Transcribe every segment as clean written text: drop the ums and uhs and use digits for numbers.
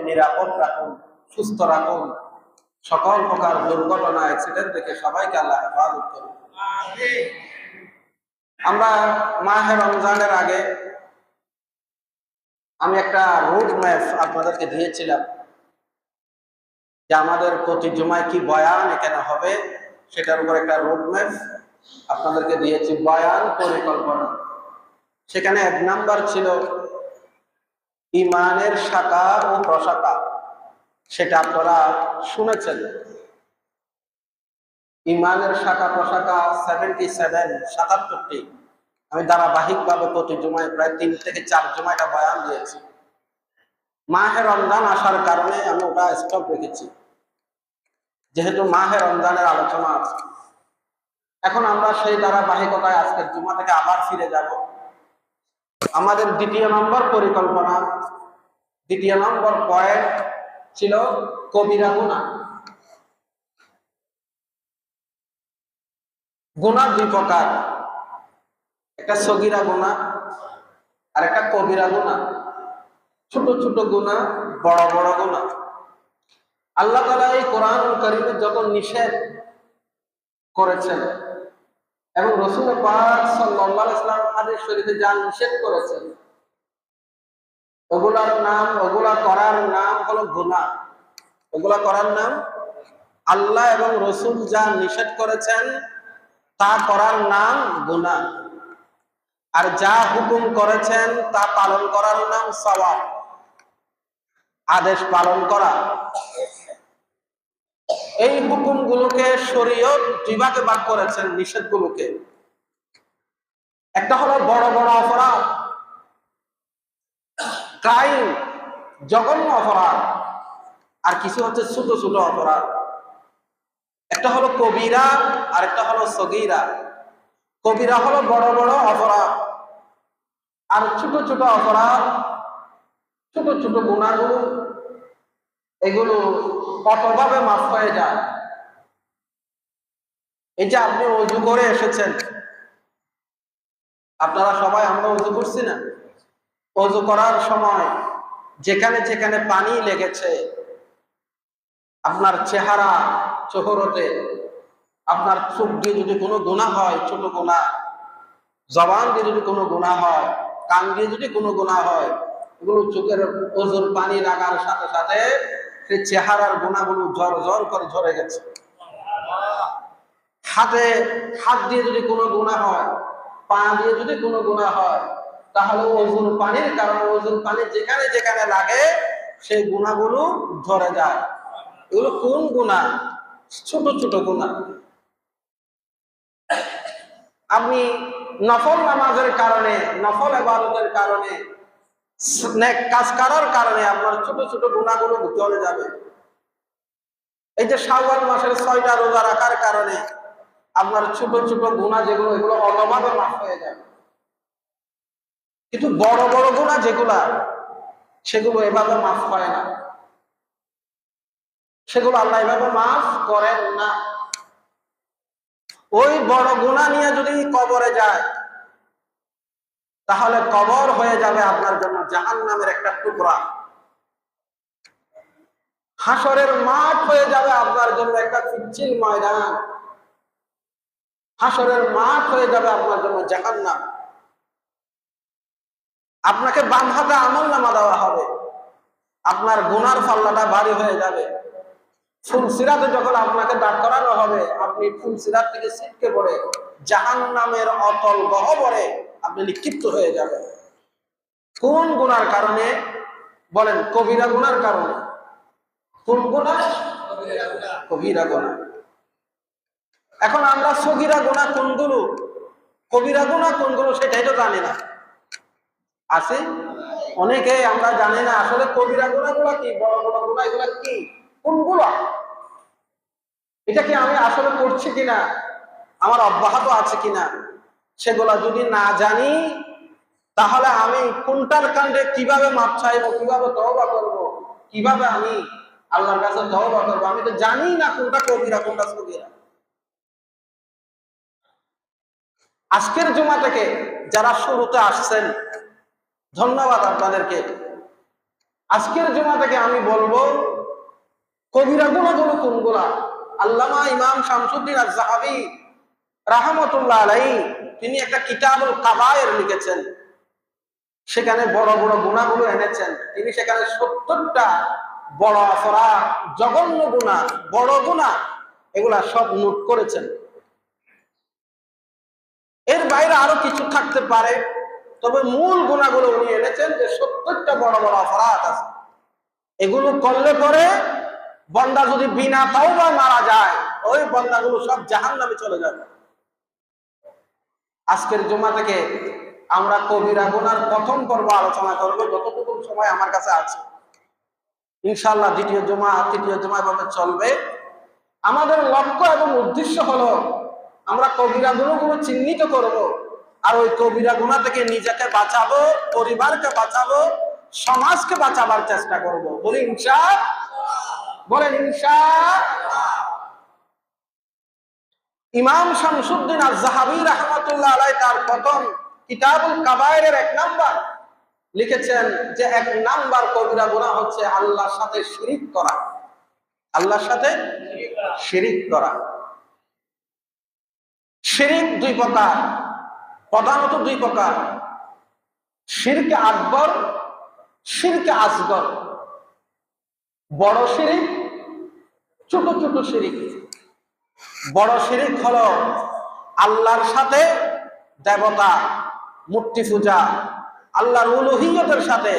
নিরাপদ রাখুন, সুস্থ রাখুন। সকল প্রকার দুর্ঘটনা, অ্যাক্সিডেন্ট থেকে সবাইকে আল্লাহ হেফাজত করুন। আমরা মাহে রমজানের আগে আমি একটা রোড ম্যাপ আপনাদেরকে দিয়েছিলাম যে আমাদের প্রতি জুমায় কি বয়ান এখানে হবে, সেটার উপর একটা রোড ম্যাপ আপনাদেরকে দিয়েছি, বয়ান পরিকল্পনা। সেখানে 1 নাম্বার ছিল ইমানের শাখা ও প্রশাখা, সেটা আপনারা শুনেছেন। ইমানের শাখা প্রশাখা 77 আমি ধারাবাহিকভাবে প্রতি জুমায় প্রায় 3 থেকে 4 জুমাটা বয়ান দিয়েছি। মাহে রমজান আসার কারণে আমি ওটা স্টপ রেখেছি, যেহেতু মাহে রমজানের আলোচনা আছে। এখন আমরা সেই ধারাবাহিকতায় আজকের জুমা থেকে আবার ফিরে যাব। আমাদের 2 নম্বর পরিকল্পনা, 2 নম্বর পয়েন্ট ছিল কবিরা গুনাহ। গুনাহ 2 প্রকার, একটা সগীরা গুনাহ আর একটা কবিরা গুনাহ। ছোট ছোট গুনাহ, বড় বড় গুনাহ। আল্লাহ তাআলা এই কোরআনুল কারীমে যত নিষেধ করেছেন এবং রাসূল পাক সাল্লাল্লাহু আলাইহি ওয়াসাল্লাম হাদিস শরীফে যা নিষেধ করেছেন, ওগুলা করার নাম হলো গুনাহ। ওগুলা করার নাম, আল্লাহ এবং রাসূল যা নিষেধ করেছেন তা করার নাম গুনাহ, আর যা হুকুম করেছেন তা পালন করার নাম সওয়াব, আদেশ পালন করা। এই হুকুমগুলোকে শরীয়ত 2 ভাগে ভাগ করেছেন, নিষেধগুলোকে। একটা হলো বড় বড় অপরাধ, ক্রাইম, জঘন্য অপরাধ, আর কিছু হচ্ছে ছোট ছোট অপরাধ। একটা হলো কবিরা আর একটা হলো সগীরা। কবিরা হলো বড় বড় অপরাধ, আর ছোট ছোট অপরাধ, ছোট ছোট গুনাহগুলো, এগুলো কতভাবে মাফ হয়ে যায়। এই যে আপনি ওযু করে এসেছেন, আপনারা সবাই, আমরা ওযু করছি না? ওযু করার সময় যেখানে যেখানে পানি লেগেছে, আপনার চেহারা চোহরতে, আপনার চোখ দিয়ে যদি কোনো গুনাহ হয়, ছোট গুনাহ, জবান দিয়ে যদি কোনো গুনাহ হয়, কান দিয়ে যদি কোনো গুনাহ হয়, এগুলো চোখের ওযুর পানি লাগার সাথে সাথে সেই চেহারার গুনাহগুলো ঝরঝর করে ঝরে গেছে। হাত দিয়ে যদি কোনো গুনাহ হয়, পা দিয়ে যদি কোনো গুনাহ হয়, তাহলে ওযুর পানির কারণে ওযুর পানি যেখানে যেখানে লাগে সেই গুনাহগুলো ঝরে যায়। এগুলো কোন গুনাহ? ছোট ছোট গুনাহ। আপনি নফল নামাজের কারণে, নফল ইবাদতের কারণে, নেক কাজ করার কারণে আপনার ছোট ছোট গুনাহগুলো ঝরে যাবে। এই যে শাওয়াল মাসের 6টা রোজা রাখার কারণে আপনার ছোট ছোট গুনাহ যেগুলো, এগুলো অটোভাবে মাফ হয়ে যাবে। কিন্তু বড় বড় গুনাহ যেগুলা, সেগুলো এভাবে মাফ হয় না, সেগুলো আল্লাহ এভাবে মাফ করেন না। ওই বড় গুনাহ নিয়ে যদি কবরে যায়, তাহলে কবর হয়ে যাবে আপনার জন্য জাহান্নামের একটা টুকরা। হাসরের মাঠ হয়ে যাবে আপনার জন্য একটা পিচ্ছিল ময়দান। হাসরের মাঠ হয়ে যাবে আপনার জন্য জাহান্নাম। আপনাকে বাম হাতে আমলনামা দেওয়া হবে, আপনার গুনার পাল্লাটা ভারী হয়ে যাবে। ফুলসিরাতে যখন আপনাকে দাঁড় করানো হবে, আপনি ফুলসিরাত থেকে ছিটকে পড়ে জাহান্নামের অতল গহ্বরে আপনি নিক্ষিপ্ত হয়ে যাবেন। কোন গুনার কারণে? বলেন, কবিরা গুনার কারণে। কোন গুনাহ? কবিরা গুনাহ। এখন আমরা সগীরা গুনাহ কোনগুলো, কবিরা গুনাহ কোনগুলো সেটাই তো জানি না। আছে অনেকে আমরা জানি না আসলে কবিরা গুনাহগুলো কি, বড় বড় গুনাহ এগুলো কি, কোনগুলো, এটা কি আমি আসলে করছি কিনা, আমার অব্যাহত আছে কিনা, সেগুলা যদি না জানি, তাহলে আমি কোনটার কাণ্ডে কিভাবে মাপ চাইবো, কিভাবে তওবা করব, কিভাবে আমি আল্লাহর কাছে তওবা করব, আমি তো জানি না কোনটা কবিরা কোনটা সগীরা। আজকের জুমা থেকে যারা শুরুতে আসছেন, ধন্যবাদ আপনাদেরকে। আজকের জুমা থেকে আমি বলবো কবিরা গুনাহগুলো কোনগুলা। আল্লামা ইমাম শামসুদ্দিন আয-যাহাবী রাহমাতুল্লাহ আলাইহি তিনি একটা কিতাবুল কাবায়ের লিখেছেন, সেখানে বড় বড় গুনাহগুলো এনেছেন। তিনি সেখানে ৭০টা বড় অপরাধ, জঘন্য গুনাহ, বড় গুনাহ এগুলা সব নোট করেছেন। এর বাইরে আরো কিছু থাকতে পারে, তবে মূল গুনাহগুলো উনি এনেছেন যে ৭০টা বড় বড় অপরাধ আছে। এগুলো করলে পরে বান্দা যদি বিনা তাওবা মারা যায়, ওই বান্দাগুলো সব জাহান্নামে চলে যাবে। আজকের জুমা থেকে আমরা কবিরা গুনার প্রথম পর্ব আলোচনা করব, যতটুকু সময় আমার কাছে আছে। ইনশাআল্লাহ দ্বিতীয় জুমা, তৃতীয় জুমা এভাবে চলবে। আমাদের লক্ষ্য এবং উদ্দেশ্য হলো আমরা কবিরা গুনাহগুলো চিহ্নিত করব, আর ওই কবিরা গুনাহ থেকে নিজেকে বাঁচাবো, পরিবারকে বাঁচাবো, সমাজকে বাঁচাবার চেষ্টা করব। বলি ইনশাআল্লাহ, বলেন ইনশাআল্লাহ। ইমাম শামসুদ্দিন আয-যাহাবী রাহমাতুল্লাহ আলাইহি তার প্রথম কিতাবুল কাবায়েরের ১ নাম্বার লিখেছেন যে ১ নাম্বার কবিরা গুনাহ হচ্ছে আল্লাহর সাথে শিরিক করা। আল্লাহর সাথে শিরিক করা। শিরিক ২ প্রকার, প্রধানত ২ প্রকার: শিরকে আকবর, শিরকে আসগর। বড় শিরিক, ছোট ছোট শিরিক। বড় শিরিক হলো আল্লাহর সাথে দেবতা, মূর্তি পূজা, আল্লাহর উলুহিয়তের সাথে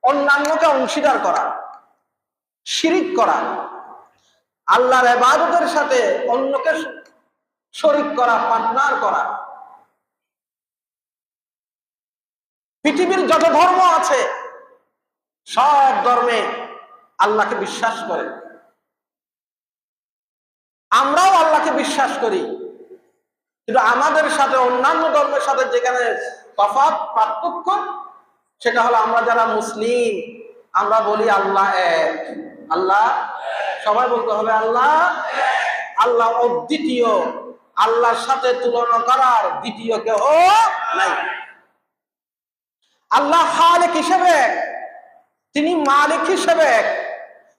অন্যান্যকে অংশীদার করা, শিরিক করা। আল্লাহর ইবাদতের সাথে অন্যকে শরীক করা, পার্টনার করা। পৃথিবীর যত ধর্ম আছে সব ধর্মে আল্লাহকে বিশ্বাস করে। আমরাও আল্লাহকে বিশ্বাস করি, কিন্তু আমাদের সাথে অন্যান্য ধর্মের সাথে যেখানে তফাৎ, পার্থক্য, সেটা হলো আমরা যারা মুসলিম আমরা বলি আল্লাহ এক। আল্লাহ, সবাই বলতে হবে আল্লাহ, আল্লাহ অদ্বিতীয়, আল্লাহর সাথে তুলনা করার দ্বিতীয় কেউ নাই। আল্লাহ খালিক হিসেবে, তিনি মালিক হিসেবে,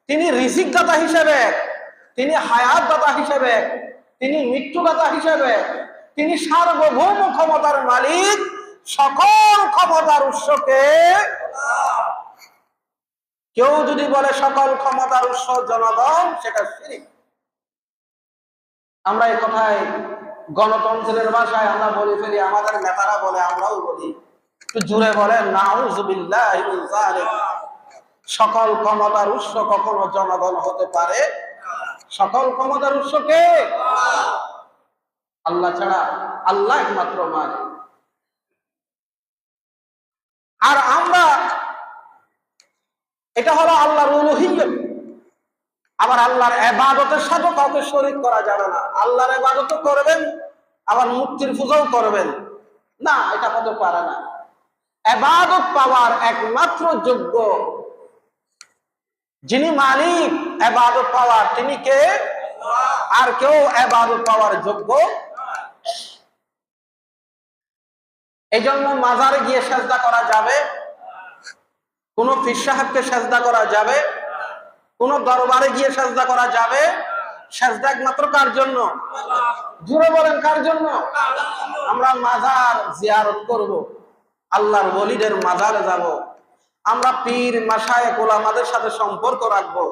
তিনি রিজিক দাতা হিসেবে, তিনি হায়াত দাতা হিসেবে, তিনি মৃত্যুদাতা হিসেবে, তিনি সার্বভৌম ক্ষমতার মালিক, সকল ক্ষমতার উৎসকে। কেউ যদি বলে সকল ক্ষমতার উৎস জনগণ, সেটা শিরক। আমরা এই কথায় গণতন্ত্রের ভাষায় আমরা বলে ফেলি, আমাদের নেতারা বলে, আমরাও বলি, একটু জুড়ে বলেন নাউযুবিল্লাহি মিন যালিক। সকল ক্ষমতার উৎস কখনো জনগণ হতে পারে? সকল ক্ষমতার উৎস কে? আল্লাহ ছাড়া। আল্লাহ একমাত্র মালিক। আর আমরা, এটা হলো আল্লাহর উলুহিয়ত। আবার আল্লাহর ইবাদতের সাথে কাউকে শরীক করা যাবে না। আল্লাহর ইবাদত করবেন, আবার মূর্তির পূজাও করবেন না, এটা হতে পারে না। ইবাদত পাওয়ার একমাত্র যোগ্য যিনি মালিক ইবাদত পাওয়ার, তিনি কে? আর কেউ ইবাদত পাওয়ার যোগ্য। এই জন্য মাজারে গিয়ে সেজদা করা যাবে, কোন পীর সাহেবকে সেজদা করা যাবে, কোন দরবারে গিয়ে সেজদা করা যাবে? সেজদা একমাত্র কার জন্য? জুড়ে বলেন কার জন্য? আমরা মাজার জিয়ারত করব, আল্লাহর ওলিদের মাজারে যাব, আমরা পীর মাশায়েখ ওলামাদের সাথে সম্পর্ক রাখবো।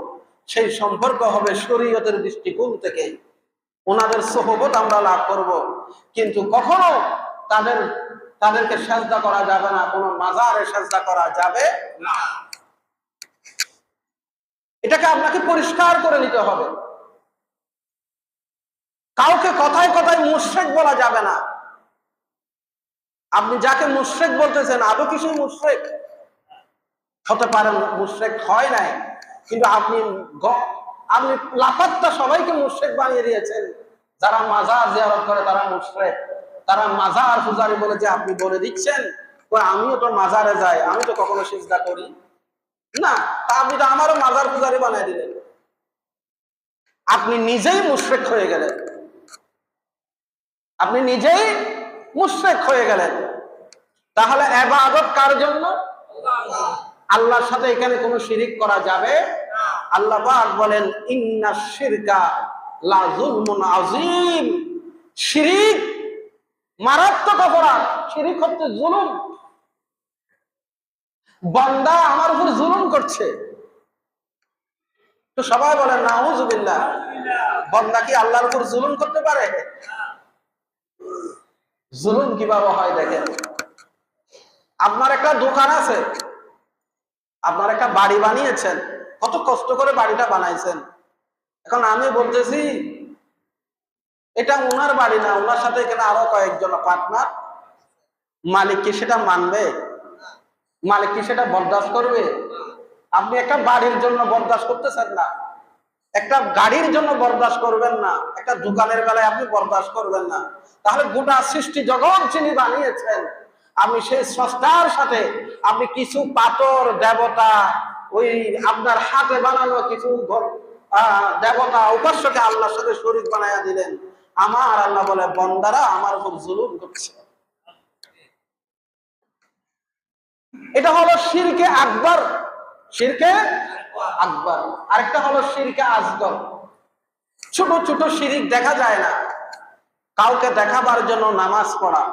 সেই সম্পর্ক হবে শরীয়তের দৃষ্টিকোণ থেকে, ওনাদের সোহবত আমরা লাভ করব। কিন্তু কখনো তাদেরকে সেজদা করা যাবে না, কোনো মাজারে সেজদা করা যাবে না। এটাকে আপনাকে পরিষ্কার করে নিতে হবে। কাউকে কথায় কথায় মুশরিক বলা যাবে না। আপনি যাকে মুশরিক বলতেছেন, আদৌ কি সেই মুশরিক? হতে পারেন মুশরিক হয় নাই, কিন্তু আপনি লাপাত্তা সবাইকে মুশরিক বানিয়ে দিয়েছেন। যারা মাজার জিয়ারত করে তারা মুশরিক, তারা মাজার পূজারী বলে যে আপনি বলে দিচ্ছেন, আমিও তো মাজারে যাই, আমি তো কখনো সিজদা করি না, তা আপনি তো আমারও মাজার পূজারী বানিয়ে দিলেন। আপনি নিজেই মুশরিক হয়ে গেলেন, আপনি নিজেই মুশরিক হয়ে গেলেন। তাহলে ইবাদত কার জন্য? আল্লাহর সাথে এখানে কোনো শিরিক করা যাবে না। আল্লাহ পাক বলেন ইন্নাশ শিরকা লা যুলমুন আযীম, শিরিক মারাত্মক অপরাধ। শিরিক হচ্ছে জুলুম। বান্দা আমার উপর জুলুম করছে, তো সবাই বলেন নাউযুবিল্লাহ। বান্দা কি আল্লাহর উপর জুলুম করতে পারে? জুলুম কিভাবে হয় দেখেন। আপনার একটা দোকান আছে, আপনার একটা বাড়ি বানিয়েছেন, কত কষ্ট করে বাড়িটা বানাইছেন। এখন আমি বলতেছি এটা ওনার বাড়ি না, ওনার সাথে এখানে আরো কয়েকজন পার্টনার। মালিক কি সেটা মানবে? মালিক কি সেটা বরদাস্ত করবে? আপনি একটা বাড়ির জন্য বরদাস্ত করতেছেন না, একটা গাড়ির জন্য বরদাস্ত করবেন না, একটা দোকানের বেলায় আপনি বরদাস্ত করবেন না, তাহলে গোটা সৃষ্টি জগৎ যিনি বানিয়েছেন, আপনি সেই স্রষ্টার সাথে আপনি কিছু পাথর দেবতা, ওই আপনার হাতে বানানো কিছু দেবতা উপাস্যকে আল্লাহর সাথে শরীক বানায়া দিলেন। আমার আল্লাহ বলে বান্দারা আমার উপর জুলুম করছে। এটা হলো শিরকে আকবার, শিরকে আকবার। আরেকটা হলো শিরকে আসগর। ছোট ছোট শিরিক দেখা যায় না, কাউকে দেখাবার জন্য নামাজ পড়া,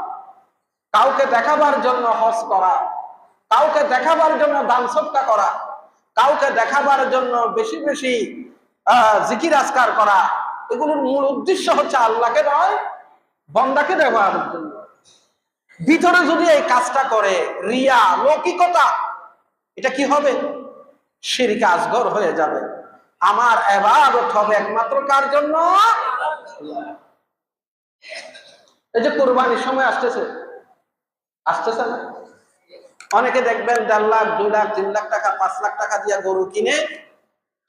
কাউকে দেখাবার জন্য হজ করা, কাউকে দেখাবার জন্য দান সদকা করা, কাউকে দেখাবার জন্য বেশি বেশি জিকির আজকার করা, এগুলোর মূল উদ্দেশ্য হচ্ছে আল্লাহকে নয়, বান্দাকে দেখাবার জন্য। ভিতরে যদি এই কাজটা করে রিয়া, লৌকিকতা, এটা কি হবে? শিরকে আসগর হয়ে যাবে। আমার ইবাদত হবে একমাত্র কার জন্য? এই যে কুরবানির সময় আসতেছে, আসতেছে না? অনেকে দেখবেন 1.5 লাখ 2 লাখ 3 লাখ টাকা 5 লাখ টাকা দিয়ে গরু কিনে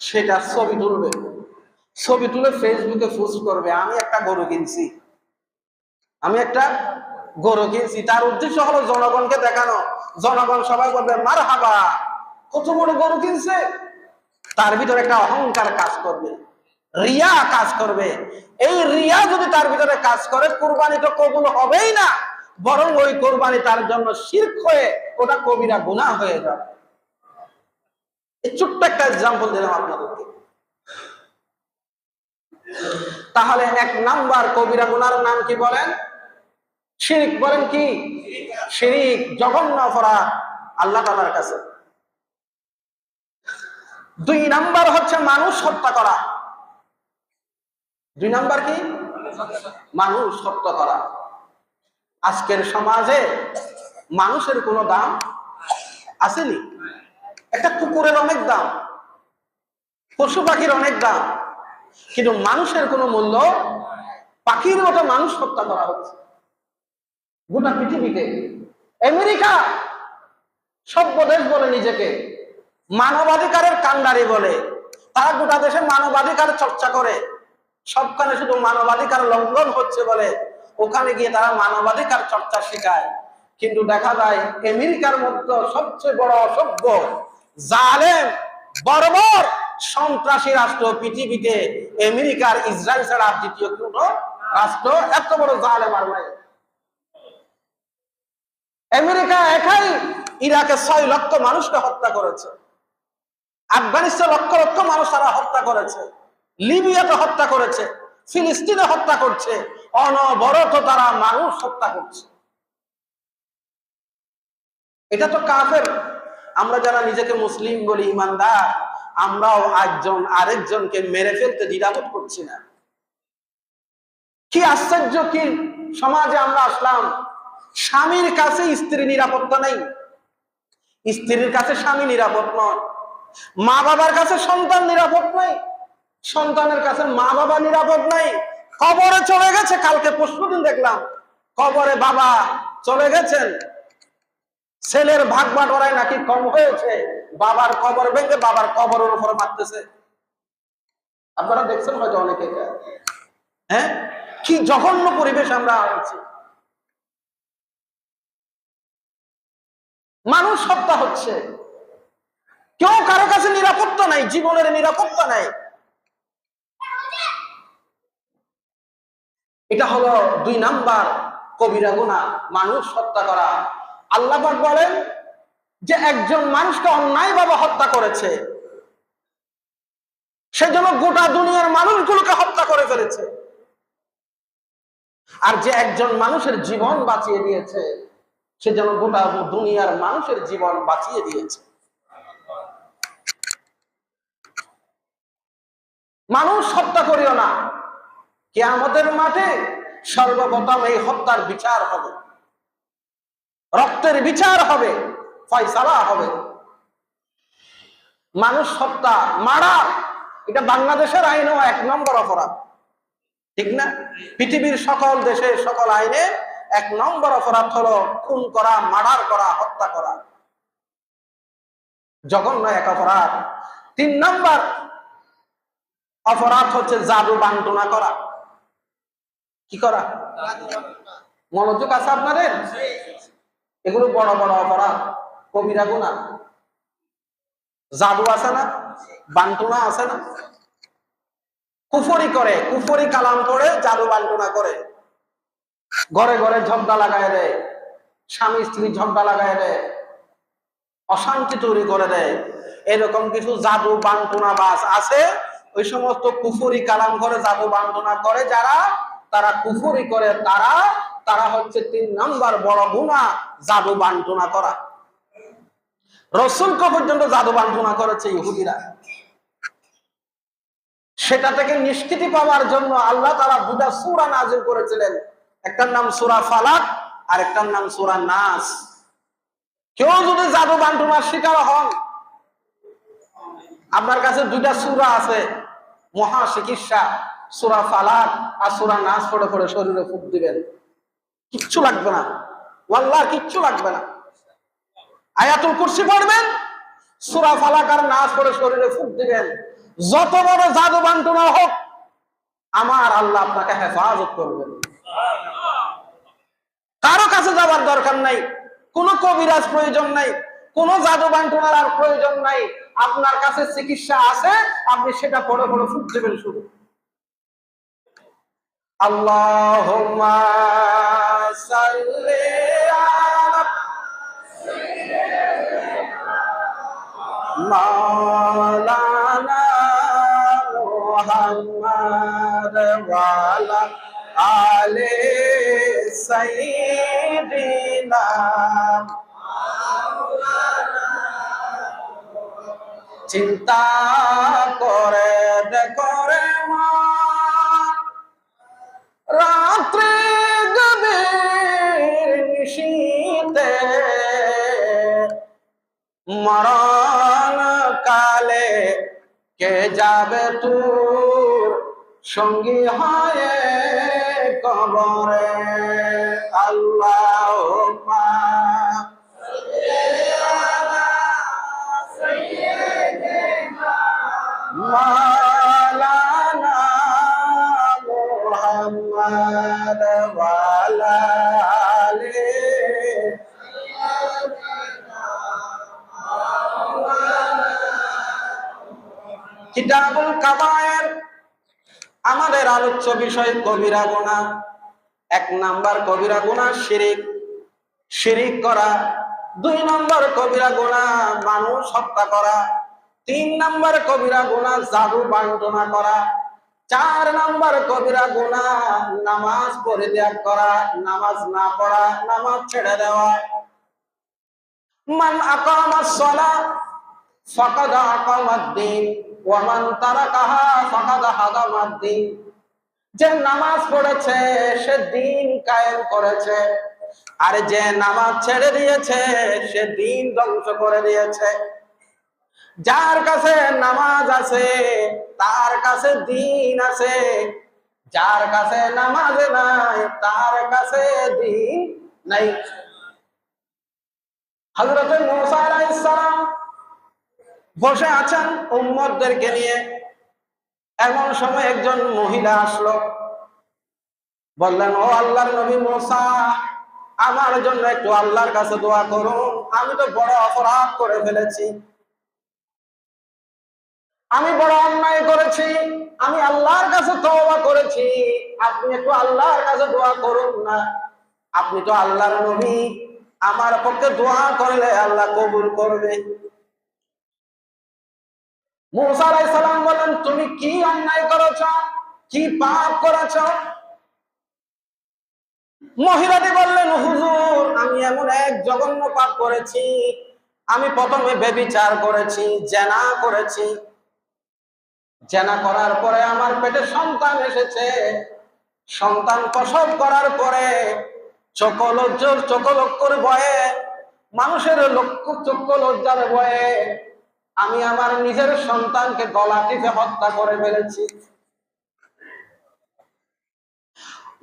সেটা ছবি তুলবে, ছবি তুলে ফেসবুকে পোস্ট করবে, আমি একটা গরু কিনছি, আমি একটা গরু কিনছি। তার উদ্দেশ্য হলো জনগণকে দেখানো। জনগণ সবাই বলবে মারহাবা, কত বড় গরু কিনছে। তার ভিতরে একটা অহংকার কাজ করবে, রিয়া কাজ করবে। এই রিয়া যদি তার ভিতরে কাজ করে, কুরবানি তো কবুল হবেই না, বরং ওই কুরবানি তার জন্য শিরক হয়ে ওটা কবিরা গুনাহ হয়ে যাবে। এই ছোট্ট একটা এক্সাম্পল দিলাম আপনাদেরকে। তাহলে 1 নাম্বার কবিরা গুনার নাম কি বলেন? শিরক। বলেন কি? শিরক জঘন্য অপরাধ আল্লাহ তাআলার কাছে। 2 নাম্বার হচ্ছে মানুষ হত্যা করা। 2 নাম্বার কি? মানুষ হত্যা করা। আজকের সমাজে মানুষের কোনো দাম আসেনি। একটা কুকুরের অনেক দাম, পশু পাখির অনেক দাম, কিন্তু মানুষের কোনো মূল্য। পাখির মতো মানুষ হত্যা করা হচ্ছে গোটা পৃথিবীতে। আমেরিকা সভ্য দেশ বলে নিজেকে, মানবাধিকারের কান্ডারি বলে, তারা গোটা দেশে মানবাধিকার চর্চা করে, সবখানে শুধু মানবাধিকার লঙ্ঘন হচ্ছে বলে ওখানে গিয়ে তারা মানবাধিকার চর্চা শেখায়। কিন্তু দেখা যায় আমেরিকার মধ্যে সবচেয়ে বড় অসভ্য, জালেম, বর্বর, সন্ত্রাসী রাষ্ট্র পৃথিবীতে আমেরিকার ইসরায়েল ছাড়া দ্বিতীয় কোন রাষ্ট্র এত বড় জালেম আর নাই। আমেরিকা একাই ইরাকে 6 লক্ষ মানুষকে হত্যা করেছে, আফগানিস্তানে লক্ষ লক্ষ মানুষ তারা হত্যা করেছে, লিবিয়াতে হত্যা করেছে, ফিলিস্তিনে হত্যা করছে, অনবরত তারা মানুষ হত্যা করছে। এটা তো কাফের। আমরা যারা নিজেকে মুসলিম বলি, ইমানদার, আমরাও একজন আরেকজনকে মেরে ফেলতে দ্বিধাবোধ করছি না। কি আশ্চর্য, কি সমাজে আমরা আসলাম। স্বামীর কাছে স্ত্রী নিরাপত্তা নেই, স্ত্রীর কাছে স্বামী নিরাপদ নয়, মা বাবার কাছে সন্তান নিরাপদ নাই, সন্তানের কাছে মা বাবা নিরাপদ নাই। কবরে চলে গেছে, কালকে পরশুদিন দেখলাম কবরে বাবা চলে গেছেন, ছেলের ভাগ বাটোয়ারায় নাকি কম হয়েছে, বাবার কবর ভেঙে বাবার কবরের উপর মারতেছে। আপনারা দেখছেন হয়তো অনেকে। হ্যাঁ, কি জঘন্য পরিবেশ আমরা আছি। মানুষ হত্যা হচ্ছে, কেউ কারো কাছে নিরাপত্তা নাই, জীবনের নিরাপত্তা নাই। এটা হলো 2 নাম্বার কবিরা গুনাহ, মানুষ হত্যা করা। আল্লাহ পাক বলেন যে একজন মানুষকে অন্যায়ভাবে হত্যা করেছে, সেজন্য গোটা দুনিয়ার মানুষগুলোকে হত্যা করে ফেলেছে। আর যে একজন মানুষের জীবন বাঁচিয়ে দিয়েছে, সেজন্য গোটা দুনিয়ার মানুষের জীবন বাঁচিয়ে দিয়েছে। মানুষ হত্যা করিও না, কিয়ামতের মাঠে সর্বপ্রথম এই হত্যার বিচার হবে, রক্তের বিচার হবে, ফয়সালা হবে। মানুষ হত্যা, মারা, এটা বাংলাদেশের আইনেও 1 নম্বর অপরাধ, ঠিক না? পৃথিবীর সকল দেশে সকল আইনে 1 নম্বর অপরাধ হলো খুন করা, মার্ডার করা, হত্যা করা, জঘন্য এক অপরাধ। 3 নম্বর অপরাধ হচ্ছে জাদু বান্টনা করা। কি করা? মনোযোগ আছে আপনাদের? এগুলো বড় বড় অপরাধ, কবিরা গুনাহ। জাদু আছে না, বান্টনা আছে না, কুফরি করে, কুফরি কালাম পড়ে জাদু বান্টনা করে, ঘরে ঘরে ঝগড়া লাগায় দেয়, স্বামী স্ত্রী ঝগড়া লাগায় দেয়, অশান্তি তৈরি করে দেয়। এরকম কিছু জাদু বান্টনা বাস আছে। ওই সমস্ত কুফরি কালাম করে জাদু বান্টনা করে যারা, তারা কুফরি করে, তারা হচ্ছে 3 নম্বর বড় গুনাহ, জাদু বান্টনা করা। রাসূলকে পর্যন্ত জাদু বান্টনা করেছে ইহুদিরা। সেটা থেকে নিষ্কৃতি পাওয়ার জন্য আল্লাহ তাআলা 2টা সূরা নাযিল করেছিলেন, একটার নাম সূরা ফালাক আর একটার নাম সূরা নাস। কেউ যদি জাদু বান্টনার শিকার হন, আপনার কাছে 2টা সূরা আছে, মহা চিকিৎসা, সূরা ফালাক আর সূরা নাস পড়ে পড়ে শরীরে ফুঁক দিবেন, কিচ্ছু লাগবে না, ওয়াল্লাহ কিচ্ছু লাগবে না। আয়াতুল কুরসি পড়বেন, সূরা ফালাক আর নাস পড়ে শরীরে ফুঁক দিবেন, যত বড় জাদু বান্টনা হোক, আমার আল্লাহ আপনাকে হেফাজত করবেন। কারো কাছে যাওয়ার দরকার নাই, কোনো কবিরাজ প্রয়োজন নাই, কোনো জাদু বান্টনার আর প্রয়োজন নাই। আপনার কাছে চিকিৎসা আছে, আপনি সেটা পড়ে পড়ে ফুঁক দিবেন শুধু। আল্লাহুম্মা সাল্লি আলা মাওলানা মুহাম্মদ ওয়া আলা আলি সাইয়্যিদিনা। চিন্তা করে দেখো রে মা, রাত্রি গভীর নিশীথে, মরণ কালে কে যাবে তোর সঙ্গী হয়ে কবরে। আল্লাহুম্মা মাওলানা মুহাম্মদ ওয়া আলা আলি। কিতাবুল কাবায়ের আমাদের আলোচ্য বিষয় কবিরা গুনাহ। 1 নাম্বার কবিরা গুনাহ শিরিক, শিরিক করা। 2 নম্বর কবিরা গুনাহ মানুষ হত্যা করা। 3 নম্বর কবিরা গুনাহ জাদু বান্টনা করা। 4 নম্বর কবিরা গুনাহ নামাজ পরিত্যাগ করা, নামাজ না পড়া, নামাজ ছেড়ে দেওয়া। মান আকামাস সালাহ ফাকাদ আকামাদ-দ্বীন ওয়া মান তারাকাহা ফাকাদ হাদামাদ-দ্বীন। যে নামাজ পড়েছে সে দ্বীন কায়েম করেছে, আর যে নামাজ ছেড়ে দিয়েছে সে দ্বীন ধ্বংস করে দিয়েছে। যার কাছে নামাজ আছে তার কাছে দ্বীন আছে, যার কাছে নামাজ নাই তার কাছে দ্বীন নাই। হযরত মুসা আলাইহিস সালাম বসে আছেন উম্মতদেরকে নিয়ে। এমন সময় একজন মহিলা আসলো, বললেন, ও আল্লাহর নবী মুসা, আমার জন্য একটু আল্লাহর কাছে দোয়া করুন, আমি তো বড় অপরাধ করে ফেলেছি, আমি বড় অন্যায় করেছি, আমি আল্লাহর কাছে তওবা করেছি, আপনি একটু আল্লাহর কাছে দোয়া করুন না। আপনি তো আল্লাহর নবী, আমার পক্ষে দোয়া করলে আল্লাহ কবুল করবে। মুসা আলাইহিস সালাম বলেন, তুমি কি অন্যায় করেছ, কি পাপ করেছ? মহিলাটি বললেন, হুজুর, আমি এমন এক জঘন্য পাপ করেছি। আমি প্রথমে ব্যভিচার করেছি, জেনা করেছি। জেনা করার পরে আমার পেটে সন্তান এসেছে। সন্তান প্রসব করার পরে চোখলজ্জার ভয়ে, মানুষের চক্ষুলজ্জার ভয়ে আমি আমার নিজের সন্তানকে গলা টিপে হত্যা করে ফেলেছি।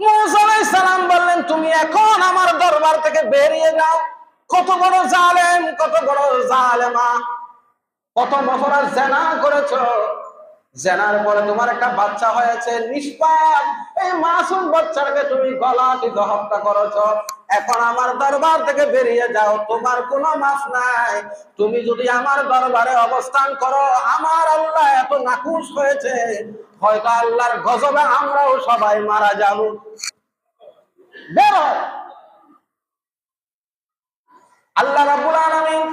মুসা আলাইহিস সালাম বললেন, তুমি এখন আমার দরবার থেকে বেরিয়ে যাও। কত বড় জালেম, কত বড় জালেমা, কত বছর জেনা করেছো। জেনার পরে তোমার একটা বাচ্চা হয়েছে, নিষ্পাপ, এই মাসুম বাচ্চাকে তুমি গলা টিপে হত্যা করেছো। এখন আমার দরবার থেকে বেরিয়ে যাও, তোমার কোনো মাফ নাই। তুমি যদি আমার দরবারে অবস্থান করো, আমার আল্লাহ এত নাখুশ হয়েছে, হয়তো আল্লাহর গজবে আমরাও সবাই মারা যাব। বের হও। আল্লাহ রাব্বুল আলামিন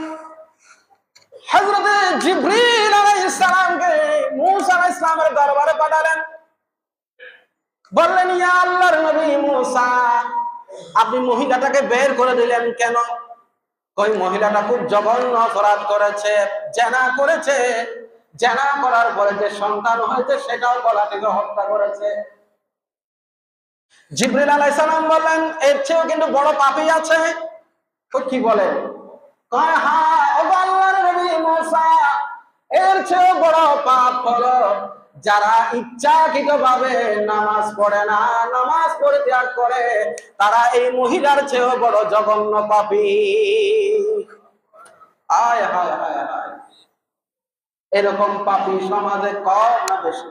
হযরত জিবরিল আলাইহিস সালামকে মুসা আলাইহিস সালামের দরবারে পাঠালেন। বললেন, ইয়া আল্লাহর নবী মুসা, আপনি মহিলাটাকে বের করে দিলেন কেন? কই, মহিলাটা খুব জঘন্য অপরাধ করেছে, জেনা করেছে। জেনা করার পরে যে সন্তান হয়েছে সেটাও গলা টিপে হত্যা করেছে। জিবরিল আলাইহিস সালাম বললেন, এর চেয়েও কিন্তু বড় পাপী আছে। কি বলেন? কয়, হ্যাঁ ও আল্লাহর নবী মুসা, এর চেয়েও বড় পাপ হলো যারা ইচ্ছাকৃতভাবে নামাজ পড়ে না, নামাজ পরিত্যাগ করে, তারা এই মহিলার চেয়েও বড় জঘন্য পাপী। আয় হায় হায় হায়, এরকম পাপী সমাজে কম না বেশি?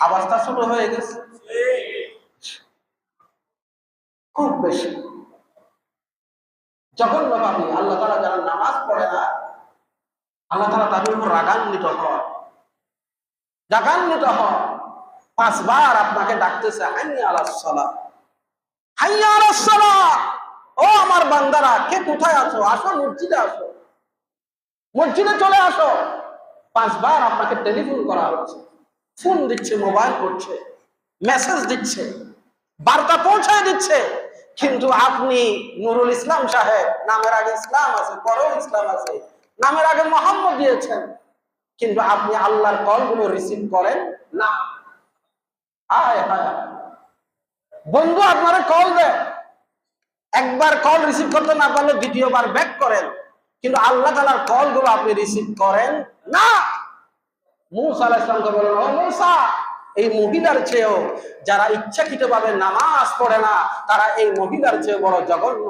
অবস্থা ছোট হয়ে গেছে, খুব বেশি জঘন্য পাপী। আল্লাহ তাআলা যারা নামাজ পড়ে না, আল্লাহ তাআলা তাদের উপর রাগান্বিত হয়, রাগান্বিত হয়। 5 বার আপনাকে ডাকতেছে, হাইয়া আলাস সালাহ, হাইয়া আলাস সালাহ। ও আমার বান্দারা, কে কোথায় আছো? আসো, মসজিদে আসো, মসজিদে চলে আসো। 5 বার আপনাকে টেলিফোন করা হচ্ছে, ফোন দিচ্ছে, মোবাইল করছে, মেসেজ দিচ্ছে, বার্তা পৌঁছায় দিচ্ছে। কিন্তু আপনি নুরুল ইসলাম সাহেব, নামের আগে ইসলাম আছে, পরেও ইসলাম আছে, নামের আগে মোহাম্মদ দিয়েছেন, কিন্তু আপনি আল্লাহর কলগুলো রিসিভ করেন না। হায় হায়, বন্ধু আপনারা কল দেয়, একবার কল রিসিভ করতে না পারলে দ্বিতীয়বার ব্যাক করেন, কিন্তু আল্লাহ তাআলার কলগুলো আপনি রিসিভ করেন না। মুসা আলাইহিস সালামকে বললেন, ও মুসা, এই মহিলার চেয়েও যারা ইচ্ছাকৃতভাবে নামাজ পড়ে না, তারা এই মহিলার চেয়ে বড় জঘন্য।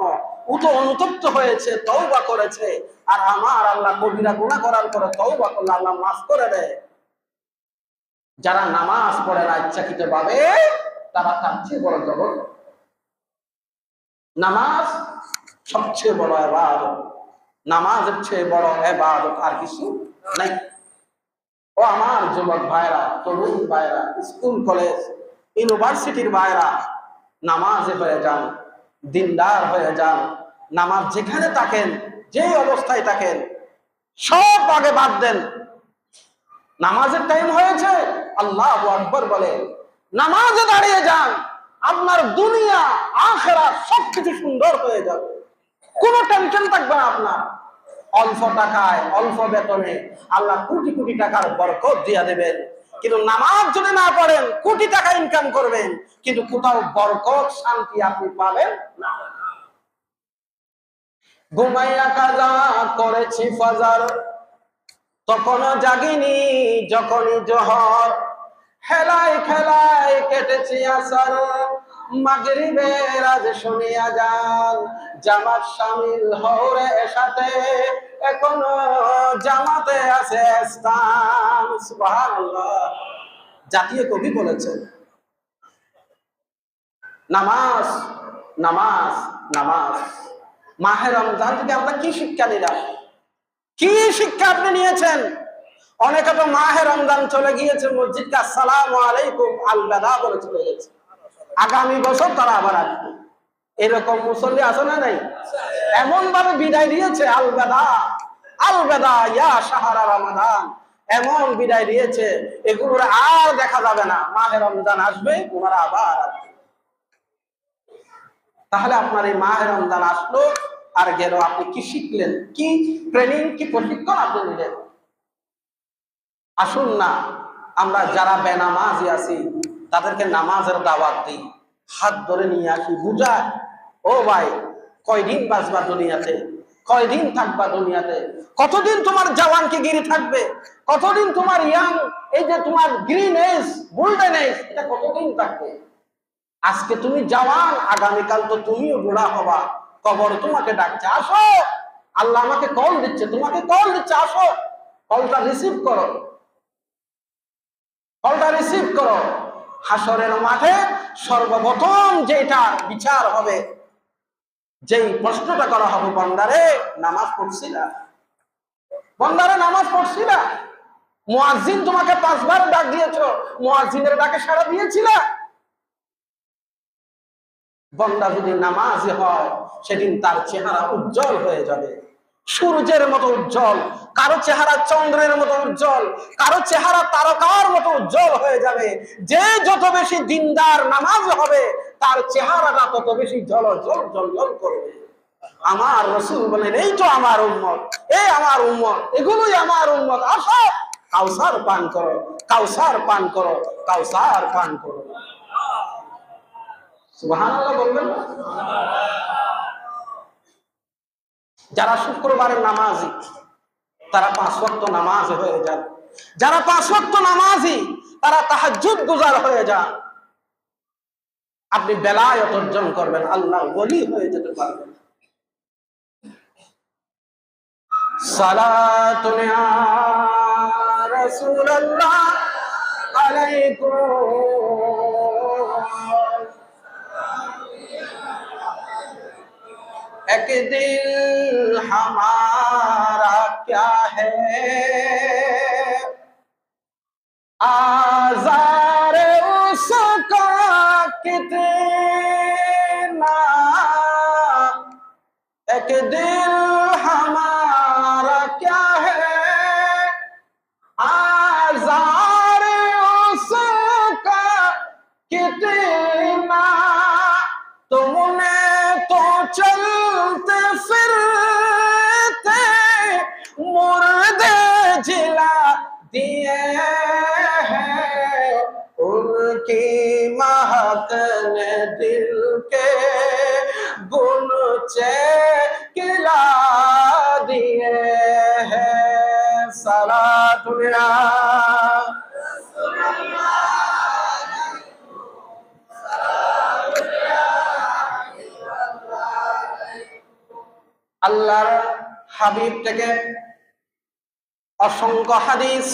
অনুতপ্ত হয়েছে, তওবা করেছে, আর আমার আল্লাহ কবিরা গুনাহ করার পরে তওবা করলে আল্লাহ মাফ করে দেয়। যারা নামাজ পড়ে না ইচ্ছাকৃতভাবে, তারা তার চেয়ে বড় জঘন্য। নামাজ সবচেয়ে বড় ইবাদত, নামাজের চেয়ে বড় ইবাদত আর কিছু নাই। ও আমার যুবক ভাইরা, তরুণ ভাইরা, স্কুল কলেজ ইউনিভার্সিটির ভাইরা, নামাজে হয়ে যান, দিনদার হয়ে যান। নামাজ যেখানে থাকেন, যে অবস্থায় থাকেন, সব আগে বাদ দেন। নামাজের টাইম হয়েছে, আল্লাহু আকবার বলে নামাজে দাঁড়িয়ে যান। আপনার দুনিয়া আখিরাত সবকিছু সুন্দর হয়ে যাবে, কোনো টেনশন থাকবে না আপনার। অল্প টাকায়, অল্প বেতনে আল্লাহ কোটি কোটি টাকার বরকত দিয়ে দেবেন। কিন্তু নামাজ যদি না পড়েন, কোটি টাকা ইনকাম করবেন, কিন্তু কোথাও বরকত, শান্তি আপনি পাবেন না। ঘুমাইয়া কাজা করেছি ফজর, তখনও জাগিনি যখনই জোহর, খেলায় খেলায় কেটেছি আসর, মাগরিবের আজ শুনিয়া যান, জামাত শামিল হওরে সাথে, এখনো জামাতে আছে স্থান। সুবহানাল্লাহ। জাতীয় কবি বলেছেন, নামাজ নামাজ নামাজ। মাহে রমজান থেকে আমরা কি শিক্ষা নিলাম? কি শিক্ষা আপনি নিয়েছেন? অনেকে তো মাহে রমজান চলে গিয়েছে, মসজিদকে আসসালামু আলাইকুম আল-বাদা বলে চলে গেছে, আগামী বছর তারা আবার আসবে। এরকম মুসল্লি আছে না নাই? এমন ভাবে বিদায় দিয়েছে, আলবেদা আলবেদা ইয়া শাহরা রমাদান, এমন বিদায় দিয়েছে এগুলোর আর দেখা যাবে না। মাহে রমজান আসবে, ওনারা আবার আসবে। তাহলে আপনার এই মাহে রমজান আসলো আর গেল, আপনি কি শিখলেন? কি ট্রেনিং, কি প্রশিক্ষণ আপনি নিলেন? আসুন না আমরা যারা বেনামাজি আছি তাদেরকে নামাজের দাওয়াত দিই, হাত ধরে নিয়ে আসি, বুঝায়, ও ভাই কয়দিন বাঁচবা দুনিয়াতে, কয়দিন থাকবা দুনিয়াতে, কতদিন তোমার জওয়ানকে গিরি থাকবে, কতদিন তোমার ইয়াং, এই যে তোমার গ্রিন এজ, গোল্ডেন এজ, এটা কতদিন থাকবে? আজকে তুমি জওয়ান, আগামীকাল তো তুমিও বুড়া হবা, কবর তোমাকে ডাকছে, আসো। আল্লাহ আমাকে কল দিচ্ছে, তোমাকে কল দিচ্ছে, আসো। কলটা রিসিভ করো, কলটা রিসিভ করো। হাসরের মাঠে সর্বপ্রথম যেটা বিচার হবে, যেই প্রশ্নটা করা হবে, বান্দারে নামাজ পড়ছিলা, বান্দারে নামাজ পড়ছিলা, মুয়াজ্জিন তোমাকে 5 বার ডাক দিয়েছো, মুয়াজ্জিনের ডাকে সাড়া দিয়েছিলা? বান্দা যদি নামাজি হয় সেদিন তার চেহারা উজ্জ্বল হয়ে যাবে, সূর্যের মতো উজ্জ্বল, কারো চেহারা চন্দ্রের মতো উজ্জ্বল, কারো চেহারা তারকার মতো উজ্জ্বল হয়ে যাবে। যে যত বেশি দিনদার নামাজ হবে তার চেহারাটা তত বেশি জ্বলজ্বল জ্বলজ্বল করবে। আমার রাসূল বলেন, এই তো আমার উম্মত, এই আমার উম্মত, এগুলোই আমার উম্মত, আসো কাউসার পান করো, কাউসার পান করো, কাউসার পান করো। সুবহানাল্লাহ বলবেন। যারা শুক্রবারের নামাজি তারা 5 ওয়াক্ত নামাজ হয়ে যান, যারা 5 ওয়াক্ত নামাজি তারা তাহাজ্জুদ গুজার হয়ে যান। আপনি বেলায়েত অর্জন করবেন, আল্লাহর ওলি হয়ে যেতে পারবেন। সালাতুন ইয়া রাসূলুল্লাহ আলাইকুম, एक दिल हमारा क्या है, आज़ार उसका कितना, एक दिल हमारा क्या है, आज़ार उसका कितना, तुमने तो चलते फिरते मुर्दे जिला दिए हैं, उनकी महक ने दिल के गुलचे खिला दिए हैं। सलातुल या আল্লাহর হাবিব থেকে অসংখ্য হাদিস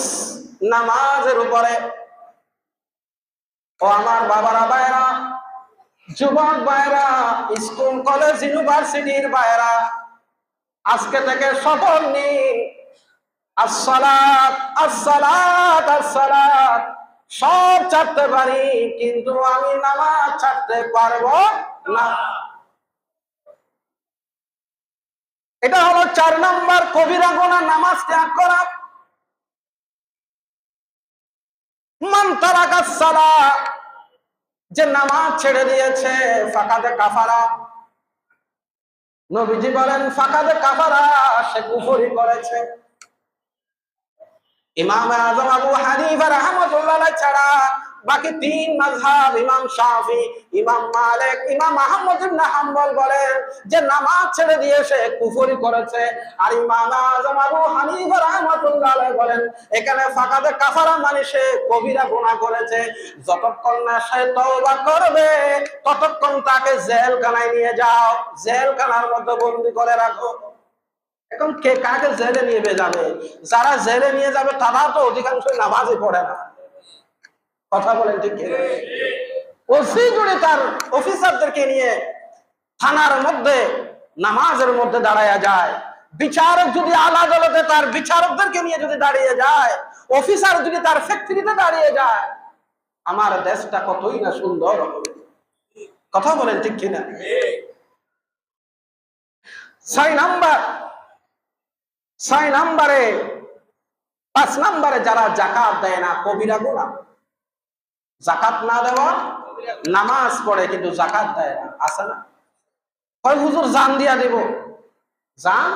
নামাজের উপরে। ও আমার বাবারা, ভাইরা, যুবক ভাইরা, স্কুল কলেজ ইউনিভার্সিটির ভাইরা, আজকে থেকে শপথ নিন, আসসালাত আসসালাত আসসালাত, সব ছাড়তে পারি কিন্তু আমি নামাজ ছাড়তে পারবো না। এটা হলো 4 নম্বর কবিরা গুনাহ, নামাজ ত্যাগ করা। মান তারাকাস সালাত, যে নামাজ ছেড়ে দিয়েছে, ফাকাদে কাফারা। নবীজি বলেন ফাকাদে কাফারা, সে কুফরি করেছে। ইমাম আযম আবু হানিফা রাহমাতুল্লাহ আলাইহি ছাড়া বাকি 3 মাযহাব, ইমাম শাফি, ইমাম মালিক, ইমাম আহমদ ইবনে হাম্বল বলেন যে নামাজ ছেড়ে দিয়ে সে কুফরি করেছে। আর ইমাম আযম আবু হানিফা রাহমাতুল্লাহ আলাইহি বলেন এখানে ফাকাদে কাফারা মানে সে কবিরা গুনাহ করেছে। যতক্ষণ না সে তওবা করবে ততক্ষণ তাকে জেলখানায় নিয়ে যাও, জেলখানার মধ্যে বন্দী করে রাখো। এখন কে কাকে জেলে নিয়ে যাবে? যারা জেলে নিয়ে যাবে তারা তো অধিকাংশ নামাজই পড়ে না। কথা বলেন ঠিক কি? ওসি জুড়ে তার অফিসারদেরকে নিয়ে থানার মধ্যে নামাজের মধ্যে দাঁড়ায়া যায়, বিচারক যদি আদালতে তার বিচারকদেরকে নিয়ে যদি দাঁড়িয়ে যায়, অফিসার যদি তার ফ্যাক্টরিতে দাঁড়িয়ে যায়, আমার দেশটা কতই না সুন্দর হবে। কথা বলেন ঠিক কিনা? ছয় নাম্বারে 5 নাম্বারে যারা জাকাত দেয় না কবিরা গুনাহ। জাকাত না দেওয়া, নামাজ পড়ে কিন্তু জাকাত দেয় না, আছে না? হয় হুজুর জান দিয়া দেব, জান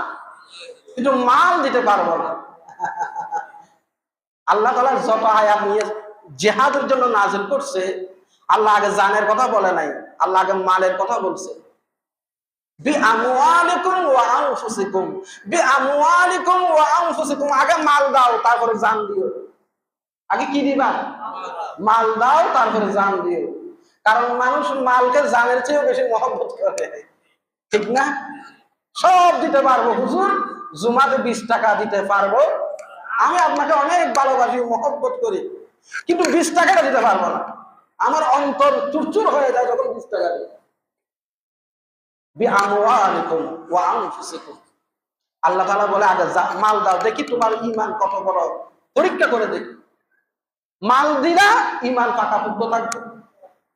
কিন্তু মাল দিতে পারবো না। আল্লাহ তাআলা যত আয়াত নিয়ে জিহাদের জন্য নাযিল করছে, আল্লাহ আগে জানের কথা বলে নাই, আল্লাহ আগে মালের কথা বলছে। বিআমওয়ালিকুম ওয়া আনফুসিকুম, বিআমওয়ালিকুম ওয়া আনফুসিকুম, আগে মাল দাও তারপরে জান দিও। আগে কি দিবা? মাল দাও তারপরে জান দিও। কারণ মানুষ মালকে জানের চেয়েও বেশি মহব্বত করে, ঠিক না? সব দিতে পারবো হুজুর, জুমাতে 20 টাকা দিতে পারবো, আমি আপনাকে অনেক ভালোবাসি, মহব্বত করি, কিন্তু 20 টাকাটা দিতে পারবো না। আমার অন্তর চুরচুর হয়ে যায় যখন 20 টাকা দিই। বিআমওয়ালিকুম ওয়া আনফুসিকুম, আল্লাহ তাআলা বলে আগে মাল দাও, দেখি তোমার ঈমান কত বড়, পরীক্ষা করে দেখি। মাল দিলা ঈমান পাকাপোক্ত থাকবে,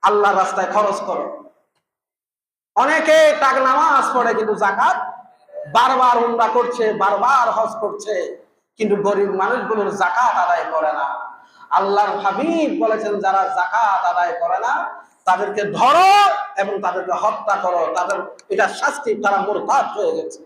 আল্লাহর রাস্তায় খরচ করো। অনেকে টাকা নামাজ পড়ে কিন্তু জাকাত, বারবার উমরা করছে, বারবার হজ করছে, কিন্তু গরিব মানুষগুলোর জাকাত আদায় করে না। আল্লাহর হাবিব বলেছেন যারা জাকাত আদায় করে না তাদেরকে ধরো এবং তাদেরকে হত্যা করো, তাদের এটা শাস্তি, তারা মুরতাদ হয়ে গেছে।